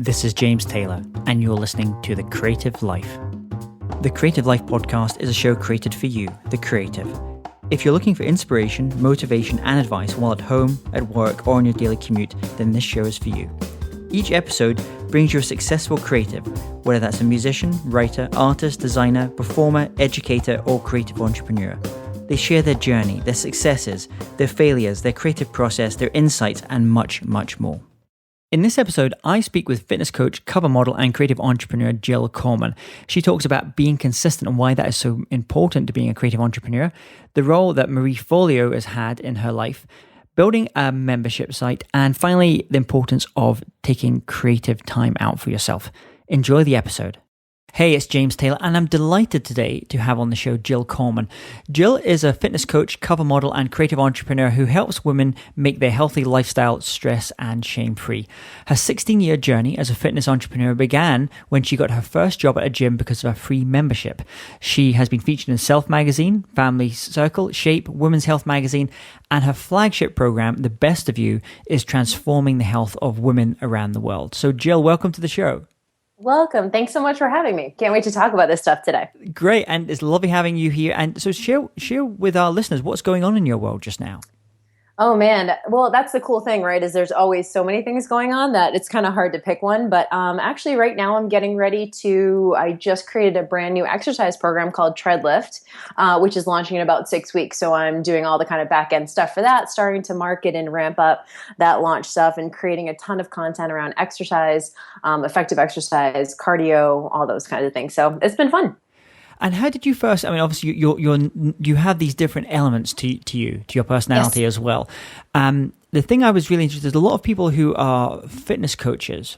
This is James Taylor, and you're listening to The Creative Life. The Creative Life podcast is a show created for you, the creative. If you're looking for inspiration, motivation, and advice while at home, at work, or on your daily commute, then this show is for you. Each episode brings you a successful creative, whether that's a musician, writer, artist, designer, performer, educator, or creative entrepreneur. They share their journey, their successes, their failures, their creative process, their insights, and much, much more. In this episode, I speak with fitness coach, cover model, and creative entrepreneur Jill Coleman. She talks about being consistent and why that is so important to being a creative entrepreneur, the role that Marie Forleo has had in her life, building a membership site, and finally, the importance of taking creative time out for yourself. Enjoy the episode. Hey, it's James Taylor, and I'm delighted today to have on the show Jill Coleman. Jill is a fitness coach, cover model, and creative entrepreneur who helps women make their healthy lifestyle stress and shame-free. Her 16-year journey as a fitness entrepreneur began when she got her first job at a gym because of a free membership. She has been featured in Self Magazine, Family Circle, Shape, Women's Health Magazine, and her flagship program, The Best of You, is transforming the health of women around the world. So Jill, welcome to the show. Welcome. Thanks so much for having me. Can't wait to talk about this stuff today. Great. And it's lovely having you here. And so share with our listeners what's going on in your world just now. Oh, man. Well, that's the cool thing, right? Is there's always so many things going on that it's kind of hard to pick one. But actually right now I'm getting ready I just created a brand new exercise program called Treadlift, which is launching in about 6 weeks. So I'm doing all the kind of back end stuff for that, starting to market and ramp up that launch stuff and creating a ton of content around exercise, effective exercise, cardio, all those kinds of things. So it's been fun. And how did you first? I mean, obviously, you have these different elements to your personality Yes. as well. The thing I was really interested in is a lot of people who are fitness coaches,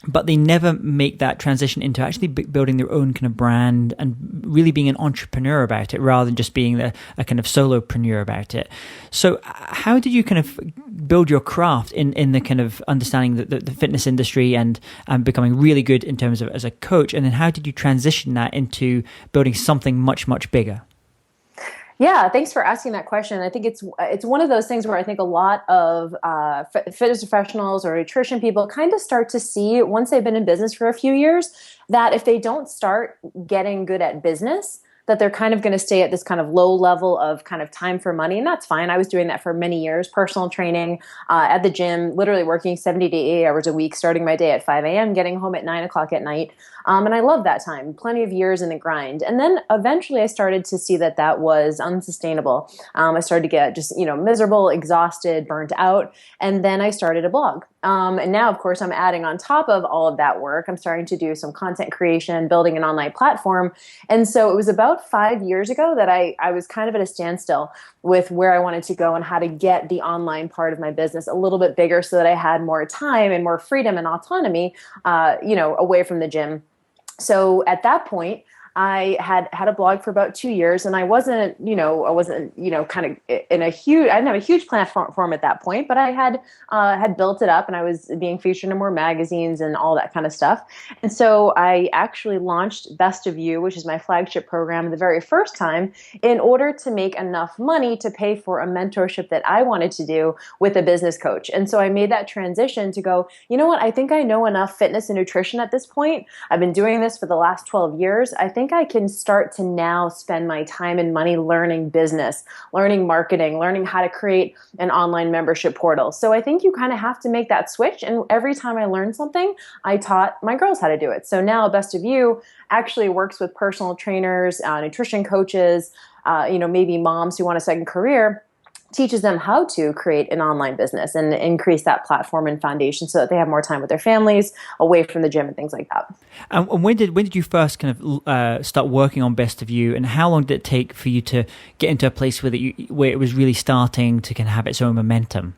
but they never make that transition into actually building their own kind of brand and really being an entrepreneur about it rather than just being a kind of solopreneur about it. So how did you kind of build your craft in the kind of understanding the fitness industry and becoming really good in terms of as a coach? And then how did you transition that into building something much, much bigger? Yeah, thanks for asking that question. I think it's one of those things where I think a lot of fitness professionals or nutrition people kind of start to see once they've been in business for a few years that if they don't start getting good at business, that they're kind of going to stay at this kind of low level of kind of time for money. And that's fine. I was doing that for many years, personal training at the gym, literally working 70 to 80 hours a week, starting my day at 5 a.m., getting home at 9 o'clock at night. And I love that time, plenty of years in the grind. And then eventually I started to see that was unsustainable. I started to get just, miserable, exhausted, burnt out. And then I started a blog. And now, of course, I'm adding on top of all of that work, I'm starting to do some content creation, building an online platform. And so it was about 5 years ago that I was kind of at a standstill with where I wanted to go and how to get the online part of my business a little bit bigger so that I had more time and more freedom and autonomy, away from the gym. So at that point, I had a blog for about 2 years, and I wasn't kind of in I didn't have a huge platform at that point, but I had built it up, and I was being featured in more magazines and all that kind of stuff. And so I actually launched Best of You, which is my flagship program, the very first time, in order to make enough money to pay for a mentorship that I wanted to do with a business coach. And so I made that transition to go, you know what, I think I know enough fitness and nutrition at this point. I've been doing this for the last 12 years. I think I can start to now spend my time and money learning business, learning marketing, learning how to create an online membership portal. So I think you kind of have to make that switch. And every time I learned something, I taught my girls how to do it. So now Best of You actually works with personal trainers, nutrition coaches, maybe moms who want a second career, teaches them how to create an online business and increase that platform and foundation so that they have more time with their families, away from the gym and things like that. And when did you first kind of start working on Best of You, and how long did it take for you to get into a place where it was really starting to kind of have its own momentum?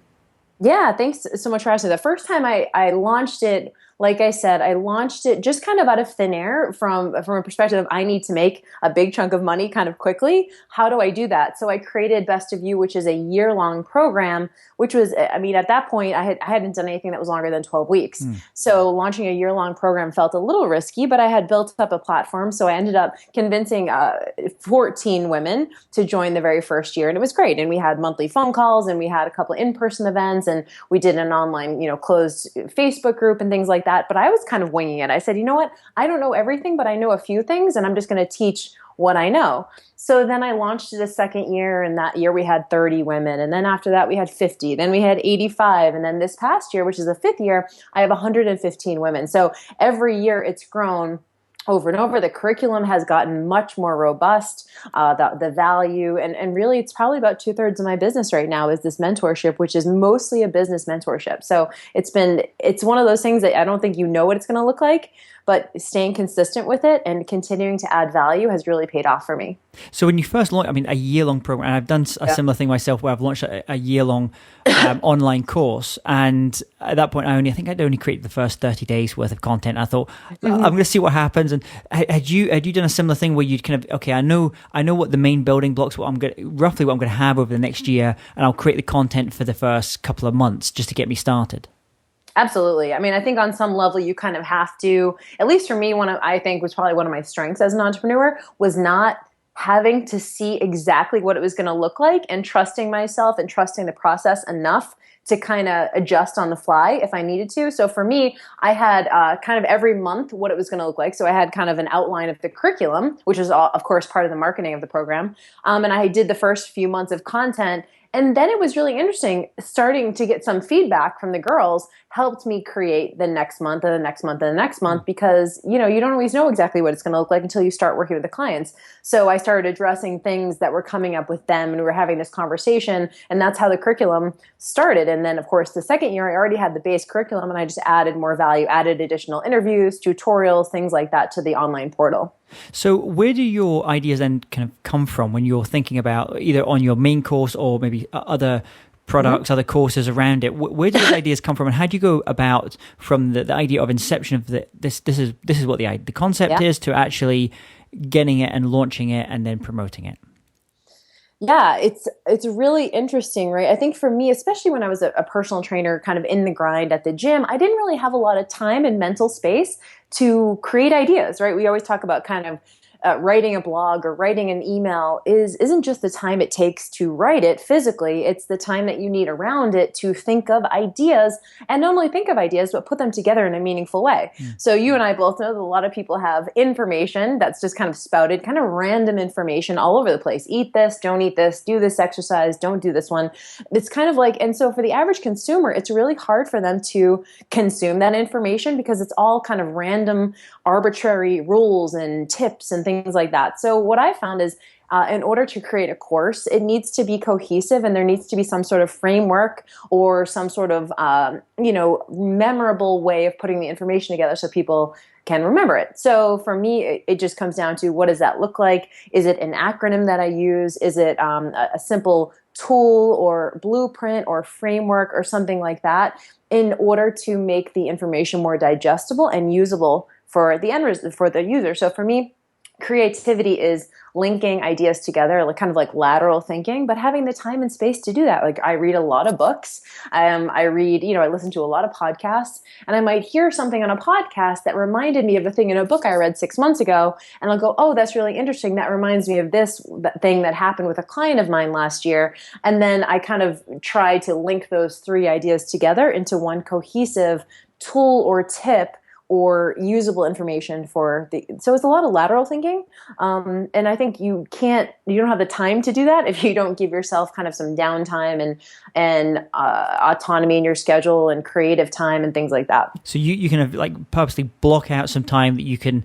Yeah, thanks so much for asking. The first time I launched it, like I said, I launched it just kind of out of thin air from a perspective of I need to make a big chunk of money kind of quickly. How do I do that? So I created Best of You, which is a year-long program, which was, at that point, I hadn't done anything that was longer than 12 weeks. So launching a year-long program felt a little risky, but I had built up a platform. So I ended up convincing 14 women to join the very first year. And it was great. And we had monthly phone calls, and we had a couple of in-person events, and we did an online, closed Facebook group and things like that. that. But I was kind of winging it. I said, you know what? I don't know everything, but I know a few things, and I'm just going to teach what I know. So then I launched it a second year, and that year we had 30 women. And then after that we had 50, then we had 85. And then this past year, which is the fifth year, I have 115 women. So every year it's grown over and over. The curriculum has gotten much more robust, the value, and really it's probably about 2/3 of my business right now is this mentorship, which is mostly a business mentorship. So it's one of those things that I don't think you know what it's going to look like, but staying consistent with it and continuing to add value has really paid off for me. So when you first launched, I mean, a year-long program, and I've done a similar thing myself where I've launched a year-long online course. And at that point, I think I'd only created the first 30 days worth of content. I thought, I'm going to see what happens. And had you done a similar thing where you'd kind of, okay, I know what the main building blocks, roughly what I'm going to have over the next year, and I'll create the content for the first couple of months just to get me started? Absolutely. I mean, I think on some level you kind of have to, at least for me, I think was probably one of my strengths as an entrepreneur was not having to see exactly what it was going to look like and trusting myself and trusting the process enough to kind of adjust on the fly if I needed to. So for me, I had kind of every month what it was going to look like. So I had kind of an outline of the curriculum, which is, of course, part of the marketing of the program. And I did the first few months of content. And then it was really interesting starting to get some feedback from the girls helped me create the next month and the next month and the next month because, you don't always know exactly what it's going to look like until you start working with the clients. So I started addressing things that were coming up with them and we were having this conversation, and that's how the curriculum started. And then, of course, the second year I already had the base curriculum and I just added more value, added additional interviews, tutorials, things like that to the online portal. So where do your ideas then kind of come from when you're thinking about either on your main course or maybe other products, other courses around it? Where do those ideas come from, and how do you go about from the idea of inception of this is what the concept is to actually getting it and launching it and then promoting it? Yeah, it's really interesting, right? I think for me, especially when I was a personal trainer kind of in the grind at the gym, I didn't really have a lot of time and mental space to create ideas, right? We always talk about kind of writing a blog or writing an email isn't just the time it takes to write it physically. It's the time that you need around it to think of ideas, and not only think of ideas, but put them together in a meaningful way. So you and I both know that a lot of people have information that's just kind of spouted, kind of random information all over the place. Eat this, don't eat this, do this exercise, don't do this one. It's kind of like, and so for the average consumer, it's really hard for them to consume that information because it's all kind of random, arbitrary rules and tips and things like that. So what I found is in order to create a course, it needs to be cohesive and there needs to be some sort of framework or some sort of, memorable way of putting the information together so people can remember it. So for me, it just comes down to what does that look like? Is it an acronym that I use? Is it a simple tool or blueprint or framework or something like that in order to make the information more digestible and usable for the user? So for me, creativity is linking ideas together, like kind of like lateral thinking, but having the time and space to do that. Like I read a lot of books. I listen to a lot of podcasts, and I might hear something on a podcast that reminded me of a thing in a book I read 6 months ago. And I'll go, oh, that's really interesting. That reminds me of that thing that happened with a client of mine last year. And then I kind of try to link those three ideas together into one cohesive tool or tip or usable information so it's a lot of lateral thinking. And I think you don't have the time to do that if you don't give yourself kind of some downtime and autonomy in your schedule and creative time and things like that. So you kind of like purposely block out some time that you can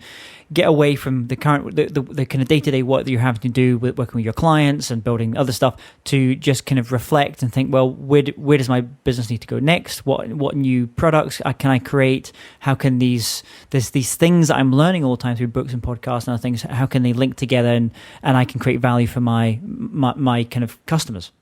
get away from the current, the kind of day-to-day work that you're having to do with working with your clients and building other stuff to just kind of reflect and think, well, where does my business need to go next? What new products can I create? How can there's these things that I'm learning all the time through books and podcasts and other things, how can they link together and I can create value for my kind of customers?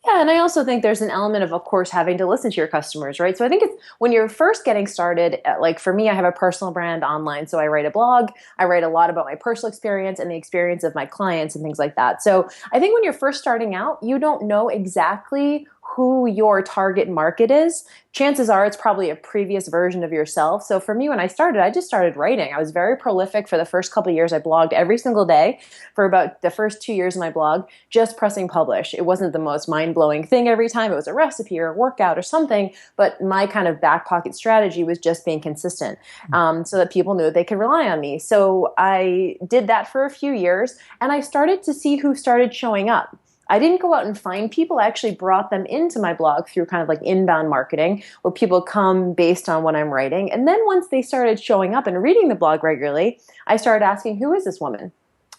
Yeah, and I also think there's an element of course, having to listen to your customers, right? So I think it's when you're first getting started, like for me, I have a personal brand online. So I write a blog, I write a lot about my personal experience and the experience of my clients and things like that. So I think when you're first starting out, you don't know exactly who your target market is, chances are it's probably a previous version of yourself. So for me, when I started, I just started writing. I was very prolific for the first couple of years. I blogged every single day for about the first 2 years of my blog, just pressing publish. It wasn't the most mind-blowing thing every time. It was a recipe or a workout or something, but my kind of back pocket strategy was just being consistent, so that people knew they could rely on me. So I did that for a few years, and I started to see who started showing up. I didn't go out and find people. I actually brought them into my blog through kind of like inbound marketing, where people come based on what I'm writing. And then once they started showing up and reading the blog regularly, I started asking, who is this woman?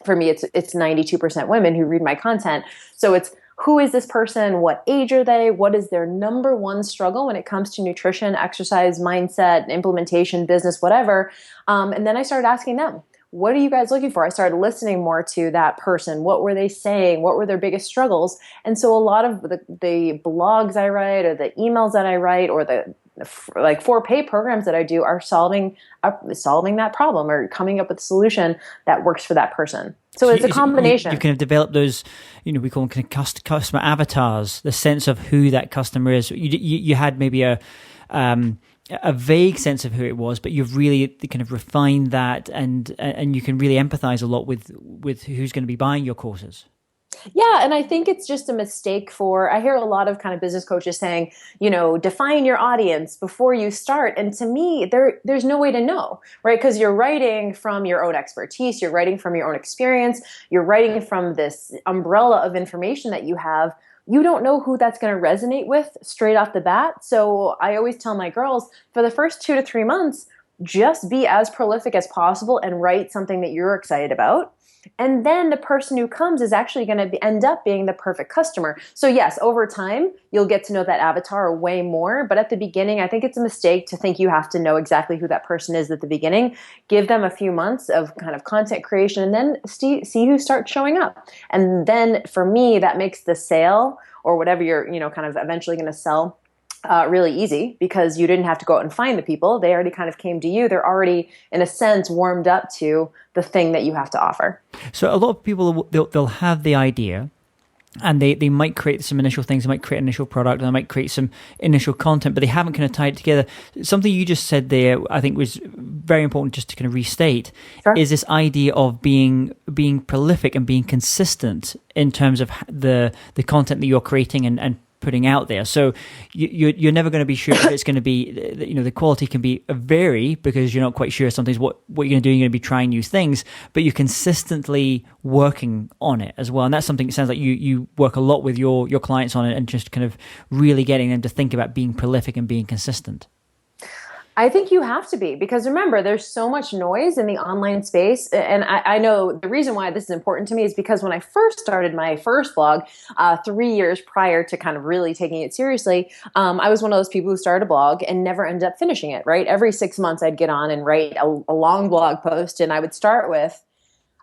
For me, it's 92% women who read my content. So it's, who is this person? What age are they? What is their number one struggle when it comes to nutrition, exercise, mindset, implementation, business, whatever? And then I started asking them, what are you guys looking for? I started listening more to that person. What were they saying? What were their biggest struggles? And so a lot of the blogs I write, or the emails that I write, or the like 4-pay programs that I do are solving that problem, or coming up with a solution that works for that person. So it's a combination. You kind of develop those, we call them kind of customer avatars, the sense of who that customer is. You had maybe a vague sense of who it was, but you've really kind of refined that, and you can really empathize a lot with who's going to be buying your courses. Yeah, and I think it's just a mistake I hear a lot of kind of business coaches saying, define your audience before you start. And to me, there's no way to know, right? Because you're writing from your own expertise, you're writing from your own experience, you're writing from this umbrella of information that you have. You don't know who that's going to resonate with straight off the bat. So I always tell my girls, for the first 2 to 3 months, just be as prolific as possible and write something that you're excited about. And then the person who comes is actually going to end up being the perfect customer. So yes, over time, you'll get to know that avatar way more. But at the beginning, I think it's a mistake to think you have to know exactly who that person is at the beginning. Give them a few months of kind of content creation, and then see who starts showing up. And then for me, that makes the sale, or whatever you're kind of eventually going to sell, really easy, because you didn't have to go out and find the people. They already kind of came to you. They're already, in a sense, warmed up to the thing that you have to offer. So a lot of people, they'll have the idea, and they might create some initial things. They might create an initial product, and they might create some initial content, but they haven't kind of tied it together. Something you just said there, I think, was very important just to kind of restate. Sure. Is this idea of being prolific and being consistent in terms of the content that you're creating and putting out there. So you're never going to be sure if it's going to be, the quality can be vary, because you're not quite sure sometimes what you're going to do. You're going to be trying new things, but you're consistently working on it as well. And that's something, it sounds like you work a lot with your clients on it, and just kind of really getting them to think about being prolific and being consistent. I think you have to be, because remember, there's so much noise in the online space. And I know the reason why this is important to me is because when I first started my first blog, 3 years prior to kind of really taking it seriously, I was one of those people who started a blog and never ended up finishing it, right? Every 6 months I'd get on and write a long blog post, and I would start with,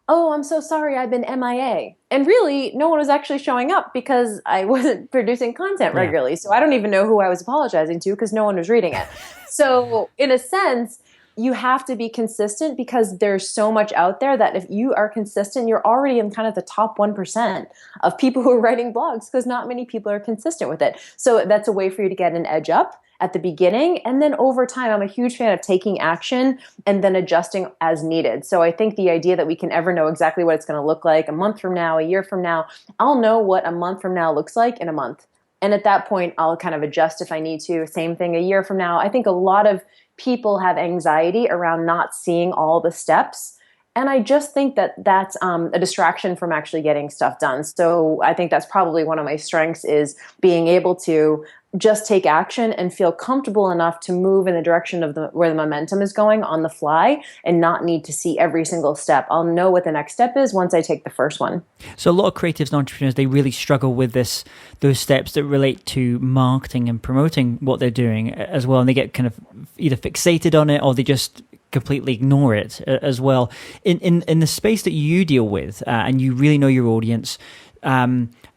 oh, I'm so sorry, I've been MIA. And really, no one was actually showing up because I wasn't producing content regularly. So I don't even know who I was apologizing to, because no one was reading it. So in a sense, you have to be consistent, because there's so much out there that if you are consistent, you're already in kind of the top 1% of people who are writing blogs, because not many people are consistent with it. So that's a way for you to get an edge up at the beginning. And then over time, I'm a huge fan of taking action and then adjusting as needed. So I think the idea that we can ever know exactly what it's going to look like a month from now, a year from now, I'll know what a month from now looks like in a month. And at that point, I'll kind of adjust if I need to. Same thing a year from now. I think a lot of people have anxiety around not seeing all the steps. And I just think that that's a distraction from actually getting stuff done. So I think that's probably one of my strengths, is being able to just take action and feel comfortable enough to move in the direction of where the momentum is going on the fly, and not need to see every single step. I'll know what the next step is once I take the first one. So a lot of creatives and entrepreneurs, they really struggle with those steps that relate to marketing and promoting what they're doing as well. And they get kind of either fixated on it, or they just completely ignore it as well. In the space that you deal with, and you really know your audience,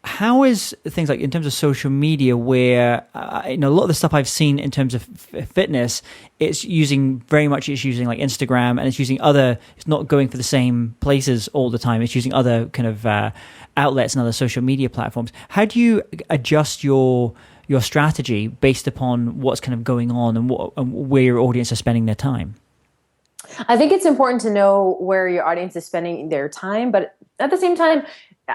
how is things like in terms of social media, where a lot of the stuff I've seen in terms of fitness, it's using like Instagram, and it's not going for the same places all the time. It's using other kind of outlets and other social media platforms. How do you adjust your your strategy based upon what's kind of going on and where your audience are spending their time? I think it's important to know where your audience is spending their time, but at the same time,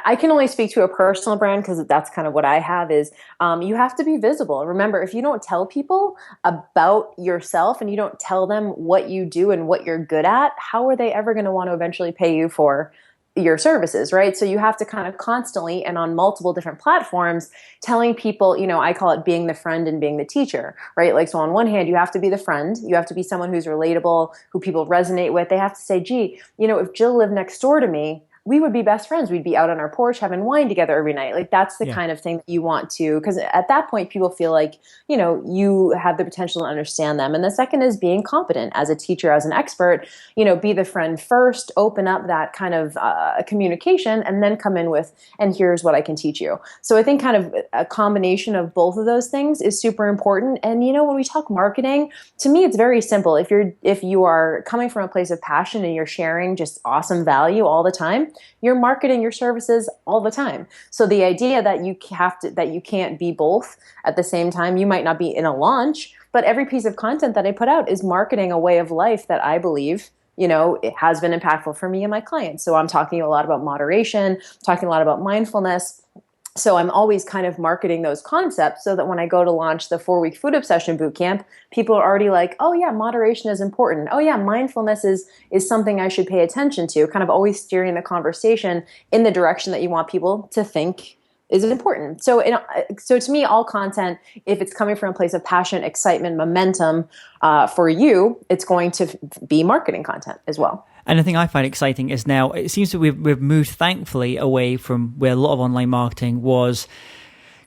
I can only speak to a personal brand because that's kind of what I have is you have to be visible. Remember, if you don't tell people about yourself and you don't tell them what you do and what you're good at, how are they ever going to want to eventually pay you for your services, right? So you have to kind of constantly and on multiple different platforms telling people, I call it being the friend and being the teacher, right? Like, so on one hand, you have to be the friend. You have to be someone who's relatable, who people resonate with. They have to say, gee, if Jill lived next door to me, we would be best friends. We'd be out on our porch having wine together every night. Like, that's the kind of thing that you want to, because at that point, people feel like, you have the potential to understand them. And the second is being competent as a teacher, as an expert, be the friend first, open up that kind of communication, and then come in with, and here's what I can teach you. So I think kind of a combination of both of those things is super important. And, when we talk marketing, to me, it's very simple. If you are coming from a place of passion and you're sharing just awesome value all the time, you're marketing your services all the time. So the idea that you can't be both at the same time, you might not be in a launch, but every piece of content that I put out is marketing a way of life that I believe, it has been impactful for me and my clients. So I'm talking a lot about moderation, talking a lot about mindfulness. So I'm always kind of marketing those concepts so that when I go to launch the 4-week food obsession bootcamp, people are already like, oh yeah, moderation is important. Oh yeah, mindfulness is something I should pay attention to, kind of always steering the conversation in the direction that you want people to think is important. So to me, all content, if it's coming from a place of passion, excitement, momentum for you, it's going to be marketing content as well. And the thing I find exciting is now it seems that we've moved thankfully away from where a lot of online marketing was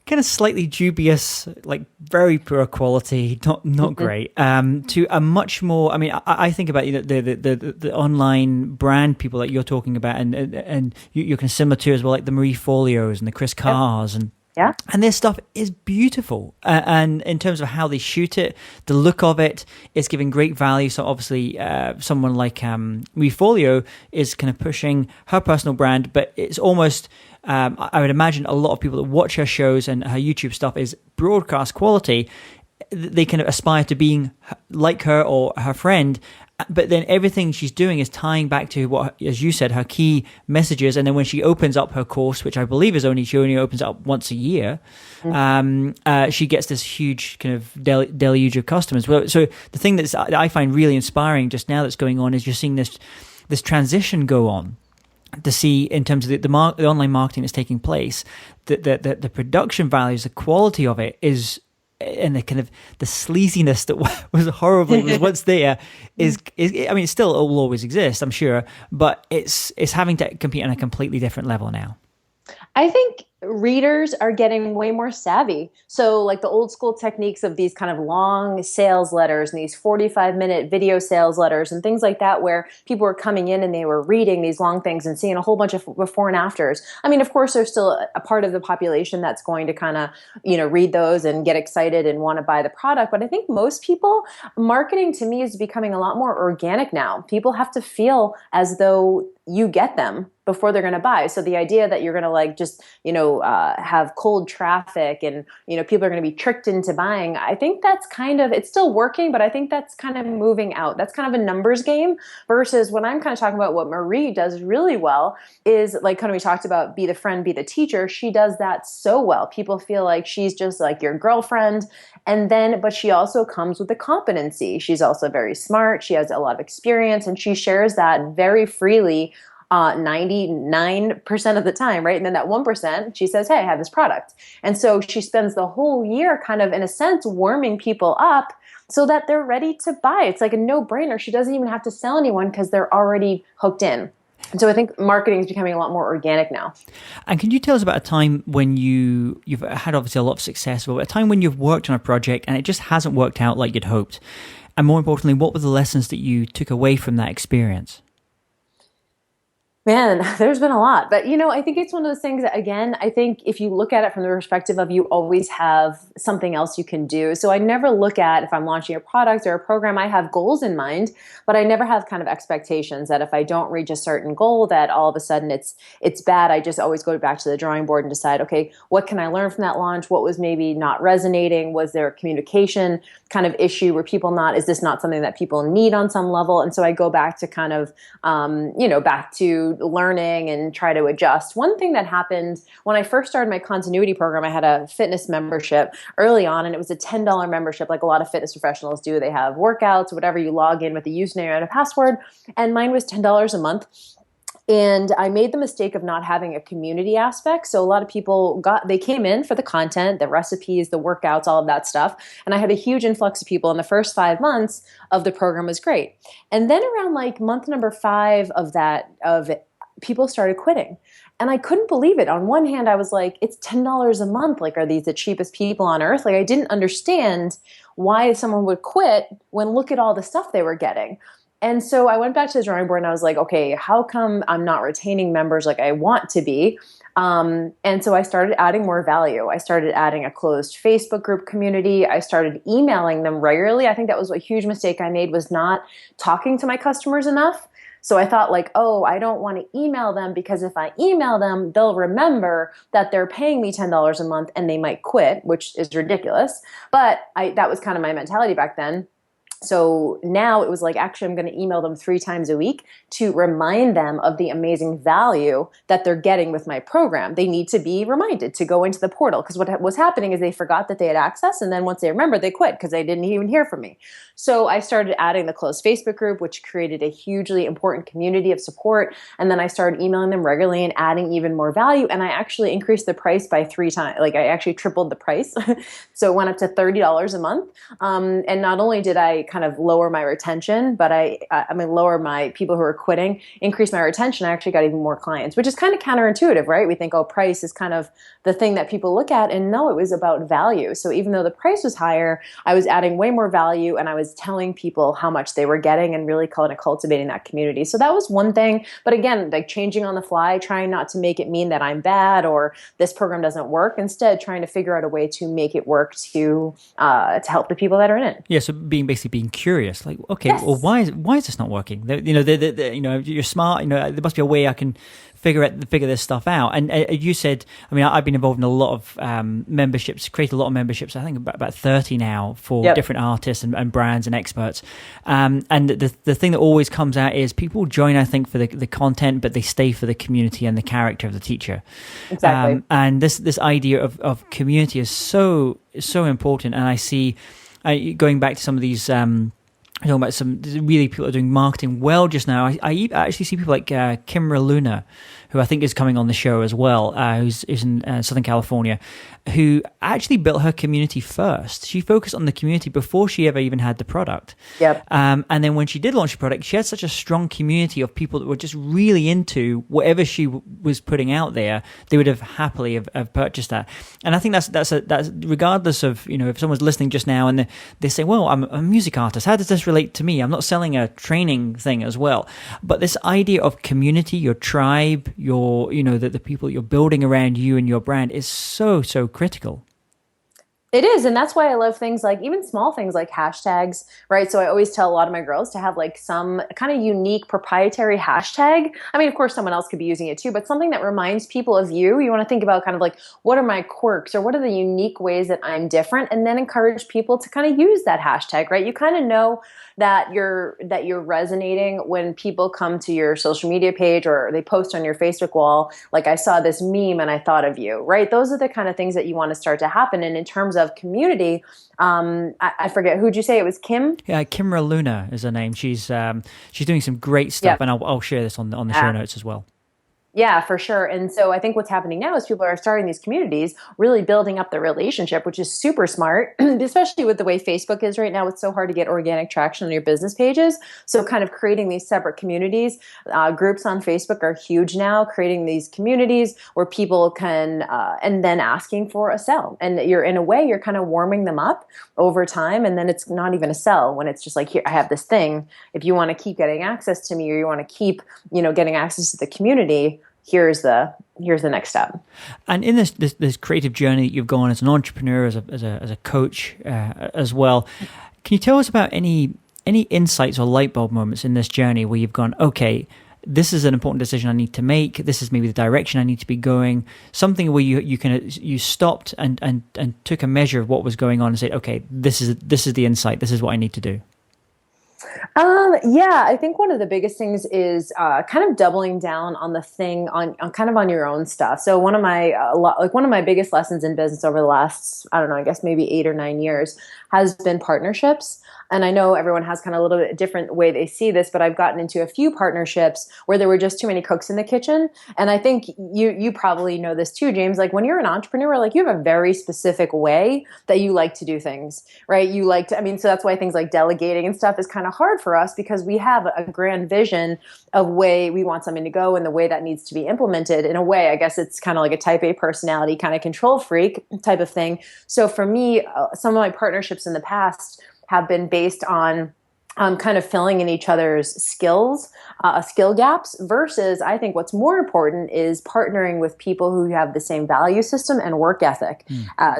kind of slightly dubious, like very poor quality, not great, to a much more. I mean, I think about the online brand people that you're talking about, and you're kind of similar to as well, like the Marie Forleos and the Kris Carrs and. Yeah. And their stuff is beautiful. And in terms of how they shoot it, the look of it is giving great value. So obviously someone like Marie Forleo is kind of pushing her personal brand, but it's almost, I would imagine a lot of people that watch her shows and her YouTube stuff is broadcast quality. They kind of aspire to being like her or her friend. But then everything she's doing is tying back to what, as you said, her key messages. And then when she opens up her course, which I believe she only opens up once a year, she gets this huge kind of deluge of customers. So the thing that I find really inspiring just now that's going on is you're seeing this transition go on. To see in terms of the online marketing that's taking place, the production values, the quality of it is. And the kind of the sleaziness that was once there is I mean, it still will always exist, I'm sure, but it's having to compete on a completely different level now. I think readers are getting way more savvy. So like the old school techniques of these kind of long sales letters and these 45-minute video sales letters and things like that, where people were coming in and they were reading these long things and seeing a whole bunch of before and afters. I mean, of course, there's still a part of the population that's going to kind of, read those and get excited and want to buy the product. But I think most people, marketing to me is becoming a lot more organic now. People have to feel as though you get them before they're going to buy. So the idea that you're going to have cold traffic and, people are going to be tricked into buying, I think that's kind of, it's still working, but I think that's kind of moving out. That's kind of a numbers game versus when I'm kind of talking about what Marie does really well is like kind of we talked about be the friend, be the teacher. She does that so well. People feel like she's just like your girlfriend. But she also comes with the competency. She's also very smart. She has a lot of experience and she shares that very freely 99% of the time, right? And then that 1%, she says, hey, I have this product. And so she spends the whole year kind of, in a sense, warming people up so that they're ready to buy. It's like a no-brainer. She doesn't even have to sell anyone because they're already hooked in. And so I think marketing is becoming a lot more organic now. And can you tell us about a time when you've had obviously a lot of success, but a time when you've worked on a project and it just hasn't worked out like you'd hoped? And more importantly, what were the lessons that you took away from that experience? Man, there's been a lot. But, I think it's one of those things that, again, I think if you look at it from the perspective of you always have something else you can do. So I never look at if I'm launching a product or a program, I have goals in mind, but I never have kind of expectations that if I don't reach a certain goal, that all of a sudden it's bad. I just always go back to the drawing board and decide, okay, what can I learn from that launch? What was maybe not resonating? Was there a communication kind of issue where is this not something that people need on some level? And so I go back to kind of, back to learning and try to adjust. One thing that happened when I first started my continuity program, I had a fitness membership early on, and it was a $10 membership, like a lot of fitness professionals do. They have workouts, whatever, you log in with a username and a password, and mine was $10 a month. And I made the mistake of not having a community aspect. So a lot of people they came in for the content, the recipes, the workouts, all of that stuff. And I had a huge influx of people. And the first 5 months of the program was great. And then around like month number 5 of people started quitting. And I couldn't believe it. On one hand, I was like, it's $10 a month. Like, are these the cheapest people on earth? Like, I didn't understand why someone would quit when look at all the stuff they were getting. And so I went back to the drawing board and I was like, okay, how come I'm not retaining members like I want to be? And so I started adding more value. I started adding a closed Facebook group community. I started emailing them regularly. I think that was a huge mistake I made, was not talking to my customers enough. So I thought like, oh, I don't want to email them because if I email them, they'll remember that they're paying me $10 a month and they might quit, which is ridiculous. But that was kind of my mentality back then. So now it was like, actually, I'm going to email them 3 times a week to remind them of the amazing value that they're getting with my program. They need to be reminded to go into the portal, because what was happening is they forgot that they had access. And then once they remembered, they quit because they didn't even hear from me. So I started adding the closed Facebook group, which created a hugely important community of support. And then I started emailing them regularly and adding even more value. And I actually increased the price by 3 times. Like, I actually tripled the price. So it went up to $30 a month. And not only did I kind of lower my retention, but lower my people who are quitting, increase my retention. I actually got even more clients, which is kind of counterintuitive, right? We think, oh, price is kind of the thing that people look at. And no, it was about value. So even though the price was higher, I was adding way more value and I was telling people how much they were getting and really kind of cultivating that community. So that was one thing. But again, like changing on the fly, trying not to make it mean that I'm bad or this program doesn't work. Instead, trying to figure out a way to make it work to help the people that are in it. Yeah. So being curious, like, okay, yes. Well, why is this not working? You're smart. There must be a way I can figure this stuff out. And you said, I've been involved in a lot of memberships, created a lot of memberships. I think about 30 now for different artists and brands and experts. And the thing that always comes out is people join, I think, for the content, but they stay for the community and the character of the teacher. Exactly. And this idea of community is so important. And I see, going back to some of these, talking about some really people are doing marketing well just now. I actually see people like Kimra Luna, who I think is coming on the show as well, who's in Southern California, who actually built her community first. She focused on the community before she ever even had the product. Yep. And then when she did launch the product, she had such a strong community of people that were just really into whatever she was putting out there. They would have happily have purchased that. And I think that's regardless of, if someone's listening just now and they say, well, I'm a music artist. How does this relate to me? I'm not selling a training thing as well. But this idea of community, your tribe, the people you're building around you and your brand is so critical. It is. And that's why I love things like even small things like hashtags, right? So I always tell a lot of my girls to have like some kind of unique proprietary hashtag. Of course, someone else could be using it too, but something that reminds people of you. You want to think about kind of like, what are my quirks or what are the unique ways that I'm different? And then encourage people to kind of use that hashtag, right? You kind of know that you're resonating when people come to your social media page or they post on your Facebook wall, like, I saw this meme and I thought of you, right? Those are the kind of things that you want to start to happen. And in terms of community, I forget, who'd you say it was? Kim? Yeah, Kimra Luna is her name. She's doing some great stuff, and I'll share this on the show notes as well. Yeah, for sure. And so I think what's happening now is people are starting these communities, really building up the relationship, which is super smart, especially with the way Facebook is right now. It's so hard to get organic traction on your business pages. So kind of creating these separate communities, groups on Facebook are huge now, creating these communities where people can, and then asking for a sell. And in a way, you're kind of warming them up over time. And then it's not even a sell when it's just like, here, I have this thing. If you want to keep getting access to me, or you want to keep, getting access to the community, here's the next step. And in this creative journey that you've gone as an entrepreneur, as a coach as well, can you tell us about any insights or light bulb moments in this journey where you've gone, okay, this is an important decision I need to make. This is maybe the direction I need to be going. Something where you stopped and took a measure of what was going on and said, okay, this is the insight. This is what I need to do. Yeah, I think one of the biggest things is kind of doubling down on the thing on kind of on your own stuff. So one of my biggest lessons in business over the last, I don't know, I guess maybe 8 or 9 years has been partnerships. And I know everyone has kind of a little bit different way they see this, but I've gotten into a few partnerships where there were just too many cooks in the kitchen. And I think you probably know this too, James. Like when you're an entrepreneur, like you have a very specific way that you like to do things, right? So that's why things like delegating and stuff is kind of hard for us because we have a grand vision of way we want something to go and the way that needs to be implemented. In a way, I guess it's kind of like a type A personality, kind of control freak type of thing. So for me, some of my partnerships in the past have been based on kind of filling in each other's skill gaps versus I think what's more important is partnering with people who have the same value system and work ethic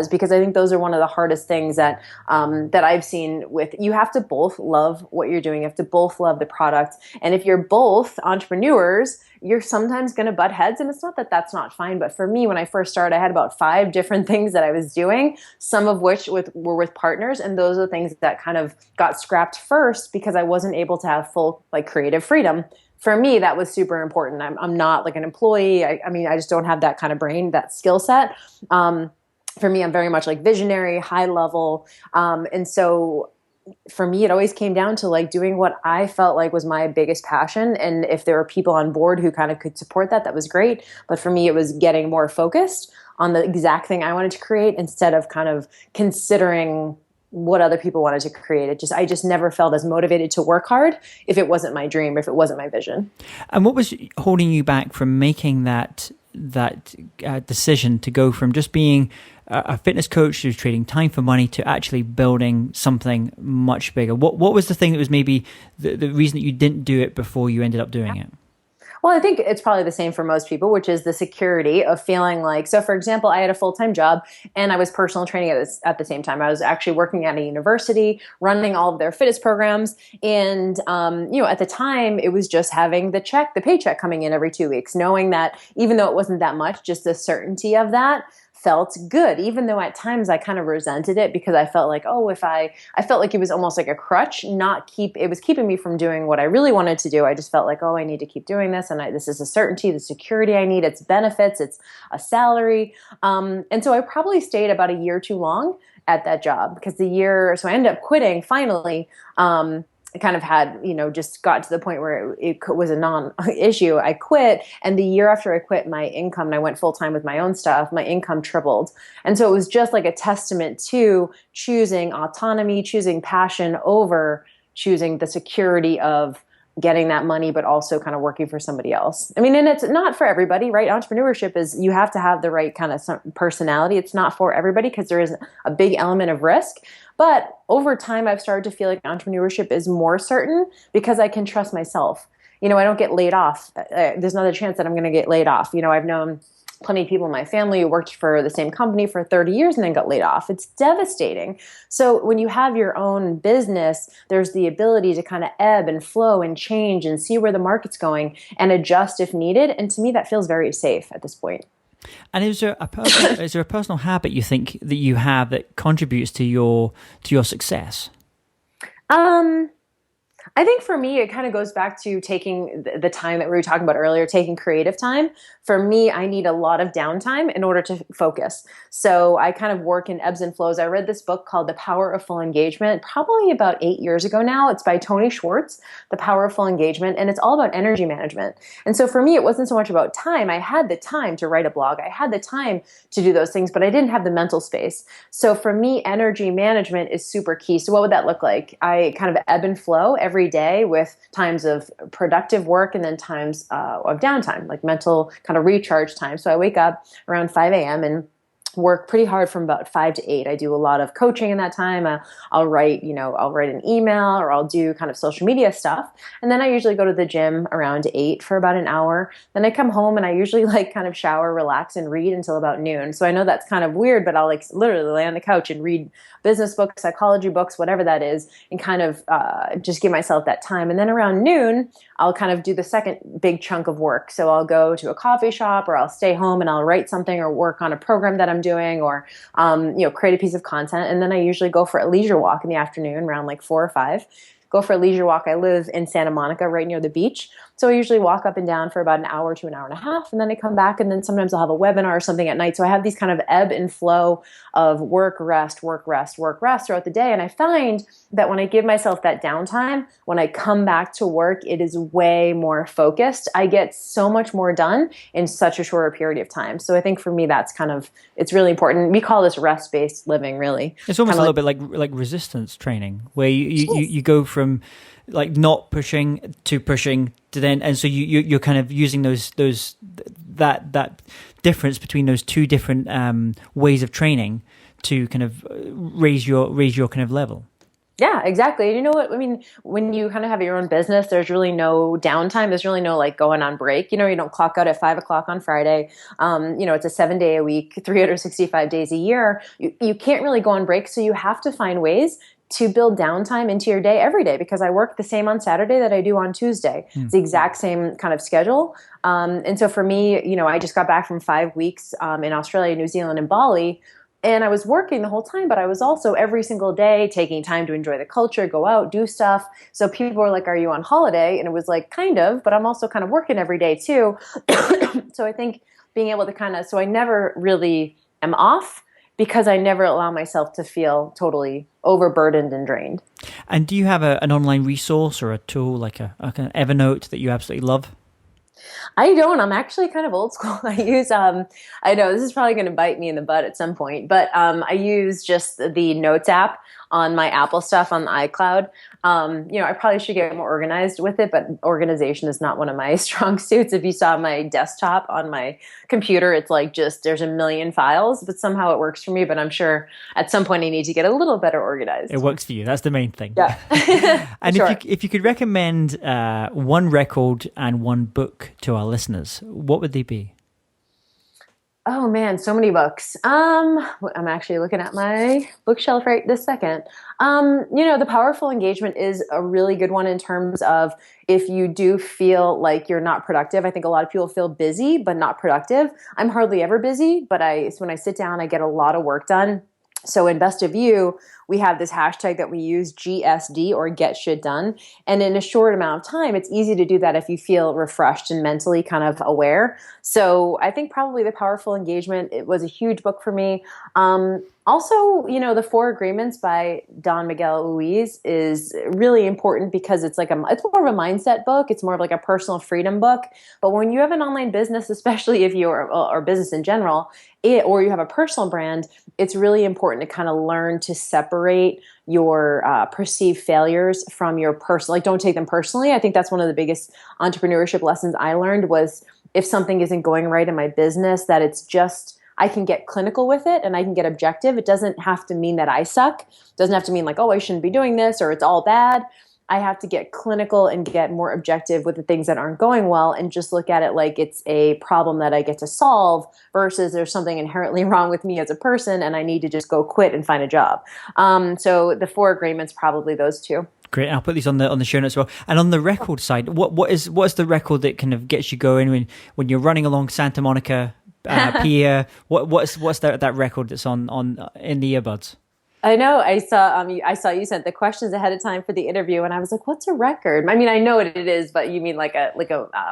because I think those are one of the hardest things that I've seen with, you have to both love what you're doing. You have to both love the product. And if you're both entrepreneurs, you're sometimes going to butt heads. And it's not that that's not fine. But for me, when I first started, I had about 5 different things that I was doing, some of which were with partners. And those are the things that kind of got scrapped first because I wasn't able to have full creative freedom. For me, that was super important. I'm not like an employee. I just don't have that kind of brain, that skill set. For me, I'm very much like visionary, high level. And so for me, it always came down to doing what I felt like was my biggest passion. And if there were people on board who kind of could support that, that was great. But for me, it was getting more focused on the exact thing I wanted to create instead of kind of considering what other people wanted to create. I just never felt as motivated to work hard if it wasn't my dream, if it wasn't my vision. And what was holding you back from making that decision to go from just being a fitness coach who's trading time for money to actually building something much bigger? What was the thing that was maybe the reason that you didn't do it before you ended up doing it? Well, I think it's probably the same for most people, which is the security of feeling so for example, I had a full-time job and I was personal training at the same time. I was actually working at a university, running all of their fitness programs. And, at the time it was just having the paycheck coming in every 2 weeks, knowing that even though it wasn't that much, just the certainty of that felt good, even though at times I kind of resented it because I felt like, I felt like it was almost like a crutch, it was keeping me from doing what I really wanted to do. I just felt like, I need to keep doing this. And this is a certainty, the security I need, it's benefits, it's a salary. And so I probably stayed about a year too long at that job because so I ended up quitting finally. I kind of had, just got to the point where it was a non-issue. I quit. And the year after I quit, my income, and I went full-time with my own stuff, my income tripled. And so it was just like a testament to choosing autonomy, choosing passion over choosing the security of getting that money, but also kind of working for somebody else. And it's not for everybody, right? Entrepreneurship is, you have to have the right kind of personality. It's not for everybody because there is a big element of risk. But over time, I've started to feel like entrepreneurship is more certain because I can trust myself. I don't get laid off. There's not a chance that I'm going to get laid off. I've known plenty of people in my family who worked for the same company for 30 years and then got laid off. It's devastating. So when you have your own business, there's the ability to kind of ebb and flow and change and see where the market's going and adjust if needed. And to me, that feels very safe at this point. And is there a personal habit you think that you have that contributes to your success? I think for me, it kind of goes back to taking the time that we were talking about earlier, taking creative time. For me, I need a lot of downtime in order to focus. So I kind of work in ebbs and flows. I read this book called The Power of Full Engagement, probably about 8 years ago now. It's by Tony Schwartz, The Power of Full Engagement, and it's all about energy management. And so for me, it wasn't so much about time. I had the time to write a blog. I had the time to do those things, but I didn't have the mental space. So for me, energy management is super key. So what would that look like? I kind of ebb and flow every day with times of productive work and then times of downtime, like mental kind of recharge time. So I wake up around 5 a.m. and work pretty hard from about 5 to 8. I do a lot of coaching in that time. I'll write an email, or I'll do kind of social media stuff. And then I usually go to the gym around 8 for about an hour. Then I come home and I usually like kind of shower, relax, and read until about noon. So I know that's kind of weird, but I'll like literally lay on the couch and read business books, psychology books, whatever that is, and kind of just give myself that time. And then around noon, I'll kind of do the second big chunk of work. So I'll go to a coffee shop, or I'll stay home and I'll write something or work on a program that I'm doing, or create a piece of content. And then I usually go for a leisure walk in the afternoon around like 4 or 5. Go for a leisure walk. I live in Santa Monica, right near the beach. So I usually walk up and down for about an hour to an hour and a half, and then I come back, and then sometimes I'll have a webinar or something at night. So I have these kind of ebb and flow of work, rest, work, rest, work, rest throughout the day. And I find that when I give myself that downtime, when I come back to work, it is way more focused. I get so much more done in such a shorter period of time. So I think for me, that's kind of, it's really important. We call this rest-based living, really. It's almost a little bit like resistance training, where you go from like not pushing to pushing to then, and so you're kind of using that difference between those two different ways of training to kind of raise your kind of level. Yeah, exactly. You know what? I mean, when you kind of have your own business, there's really no downtime. There's really no like going on break. You don't clock out at 5 o'clock on Friday. It's a 7-day a week, 365 days a year. You can't really go on break. So you have to find ways to build downtime into your day every day, because I work the same on Saturday that I do on Tuesday. It's the exact same kind of schedule. And so for me, I just got back from 5 weeks in Australia, New Zealand, and Bali. And I was working the whole time, but I was also every single day taking time to enjoy the culture, go out, do stuff. So people were like, "Are you on holiday?" And it was like, kind of, but I'm also kind of working every day too. So I think being able to so I never really am off, because I never allow myself to feel totally overburdened and drained. And do you have an online resource or a tool like a kind of Evernote that you absolutely love? I don't. I'm actually kind of old school. I use, I know this is probably going to bite me in the butt at some point, but I use just the Notes app on my Apple stuff on the iCloud. I probably should get more organized with it, but organization is not one of my strong suits. If you saw my desktop on my computer, it's like there's a million files, but somehow it works for me. But I'm sure at some point I need to get a little better organized. It works for you. That's the main thing. Yeah. And sure. if you could recommend one record and one book to our listeners, what would they be? Oh man, so many books. I'm actually looking at my bookshelf right this second. The Powerful Engagement is a really good one in terms of if you do feel like you're not productive. I think a lot of people feel busy but not productive. I'm hardly ever busy, but when I sit down, I get a lot of work done. So in Best of You, we have this hashtag that we use, GSD, or Get Shit Done. And in a short amount of time, it's easy to do that if you feel refreshed and mentally kind of aware. So I think probably The Powerful Engagement, it was a huge book for me. Also, The 4 Agreements by Don Miguel Ruiz is really important, because it's more of a mindset book. It's more of like a personal freedom book. But when you have an online business, especially if you are, or business in general, or you have a personal brand, it's really important to kind of learn to separate your perceived failures from your personal, like don't take them personally. I think that's one of the biggest entrepreneurship lessons I learned was if something isn't going right in my business, that it's just, I can get clinical with it and I can get objective. It doesn't have to mean that I suck. It doesn't have to mean like, oh, I shouldn't be doing this or it's all bad. I have to get clinical and get more objective with the things that aren't going well and just look at it like it's a problem that I get to solve versus there's something inherently wrong with me as a person and I need to just go quit and find a job. So the 4 Agreements, probably those two. Great. I'll put these on the show notes as well. And on the record side, what's the record that kind of gets you going when you're running along Santa Monica Pier? What's that record that's on in the earbuds? I know. I saw you sent the questions ahead of time for the interview, and I was like, "What's a record?" I mean, I know what it is, but you mean like a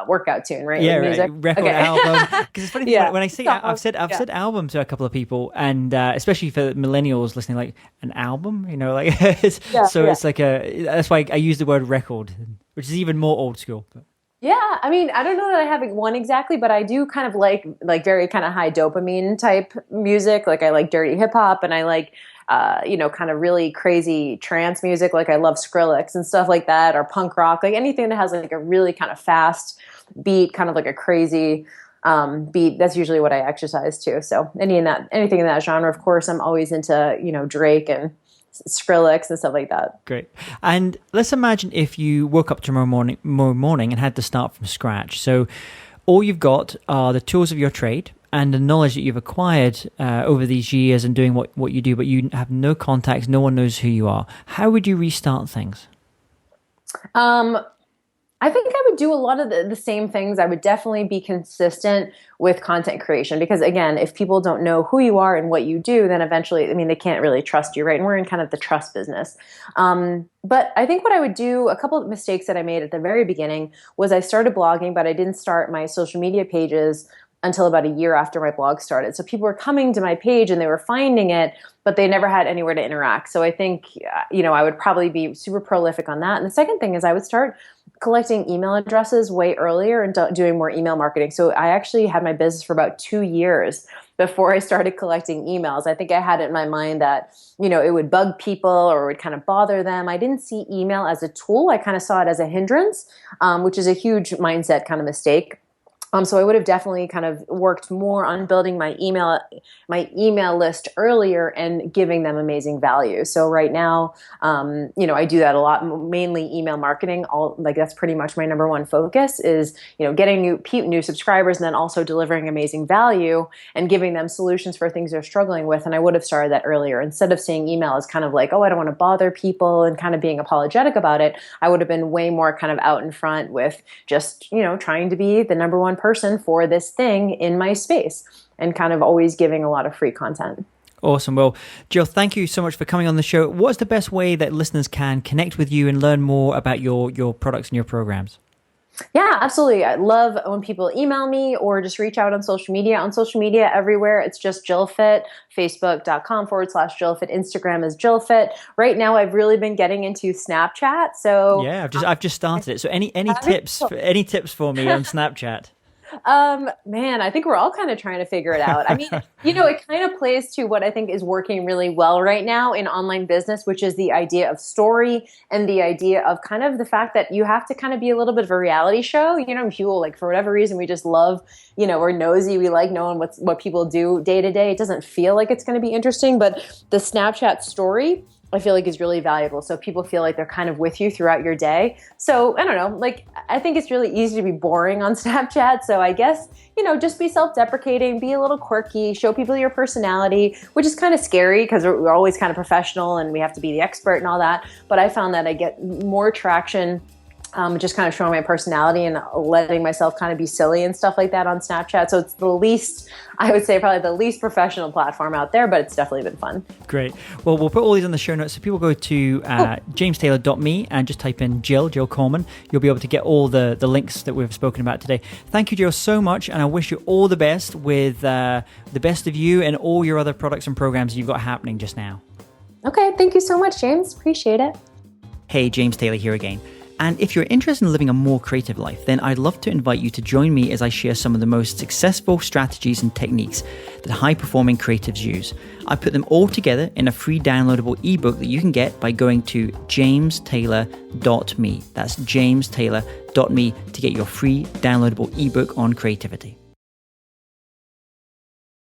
workout tune, right? Yeah, Like right. music? Record, Okay. album. Because it's funny Yeah. when I say I've said album to a couple of people, and especially for millennials listening, like an album, like it's like that's why I use the word record, which is even more old school. But. Yeah, I mean, I don't know that I have one exactly, but I do kind of like very kind of high dopamine type music. Like I like dirty hip hop, and I like kind of really crazy trance music. Like I love Skrillex and stuff like that, or punk rock, like anything that has like a really kind of fast beat, kind of like a crazy beat. That's usually what I exercise to. So anything in that genre. Of course, I'm always into Drake and Skrillex and stuff like that. Great. And let's imagine if you woke up tomorrow morning and had to start from scratch. So all you've got are the tools of your trade and the knowledge that you've acquired over these years and doing what you do, but you have no contacts, no one knows who you are. How would you restart things? I think I would do a lot of the same things. I would definitely be consistent with content creation because, again, if people don't know who you are and what you do, then eventually, they can't really trust you, right? And we're in kind of the trust business. But I think what I would do, a couple of mistakes that I made at the very beginning was I started blogging, but I didn't start my social media pages until about a year after my blog started. So people were coming to my page and they were finding it, but they never had anywhere to interact. So I think, I would probably be super prolific on that. And the second thing is I would start collecting email addresses way earlier and doing more email marketing. So I actually had my business for about 2 years before I started collecting emails. I think I had it in my mind that, it would bug people or it would kind of bother them. I didn't see email as a tool. I kind of saw it as a hindrance, which is a huge mindset kind of mistake. So I would have definitely kind of worked more on building my email list earlier and giving them amazing value. So right now, I do that a lot, mainly email marketing. That's pretty much my number one focus is, getting new subscribers and then also delivering amazing value and giving them solutions for things they're struggling with. And I would have started that earlier. Instead of seeing email as kind of like, oh, I don't want to bother people and kind of being apologetic about it, I would have been way more kind of out in front with just, trying to be the number one person for this thing in my space and kind of always giving a lot of free content. Awesome. Well, Jill, thank you so much for coming on the show. What's the best way that listeners can connect with you and learn more about your products and your programs? Yeah, absolutely. I love when people email me or just reach out on social media. On social media, everywhere, it's just JillFit, Facebook.com/JillFit, Instagram is JillFit. Right now, I've really been getting into Snapchat. So yeah, I've just started it. So any tips for me on Snapchat? Man, I think we're all kind of trying to figure it out. I mean, it kind of plays to what I think is working really well right now in online business, which is the idea of story and the idea of kind of the fact that you have to kind of be a little bit of a reality show. People, like, for whatever reason, we just love, we're nosy. We like knowing what people do day to day. It doesn't feel like it's going to be interesting, but the Snapchat story, I feel like is really valuable. So people feel like they're kind of with you throughout your day. So I don't know, I think it's really easy to be boring on Snapchat. So I guess, just be self-deprecating, be a little quirky, show people your personality, which is kind of scary because we're always kind of professional and we have to be the expert and all that. But I found that I get more traction just kind of showing my personality and letting myself kind of be silly and stuff like that on Snapchat. So it's probably the least professional platform out there, but it's definitely been fun. Great. Well, we'll put all these on the show notes. So people go to jamestaylor.me and just type in Jill Coleman. You'll be able to get all the links that we've spoken about today. Thank you, Jill, so much. And I wish you all the best with the best of you and all your other products and programs you've got happening just now. Okay. Thank you so much, James. Appreciate it. Hey, James Taylor here again. And if you're interested in living a more creative life, then I'd love to invite you to join me as I share some of the most successful strategies and techniques that high-performing creatives use. I put them all together in a free downloadable ebook that you can get by going to jamestaylor.me. That's jamestaylor.me to get your free downloadable ebook on creativity.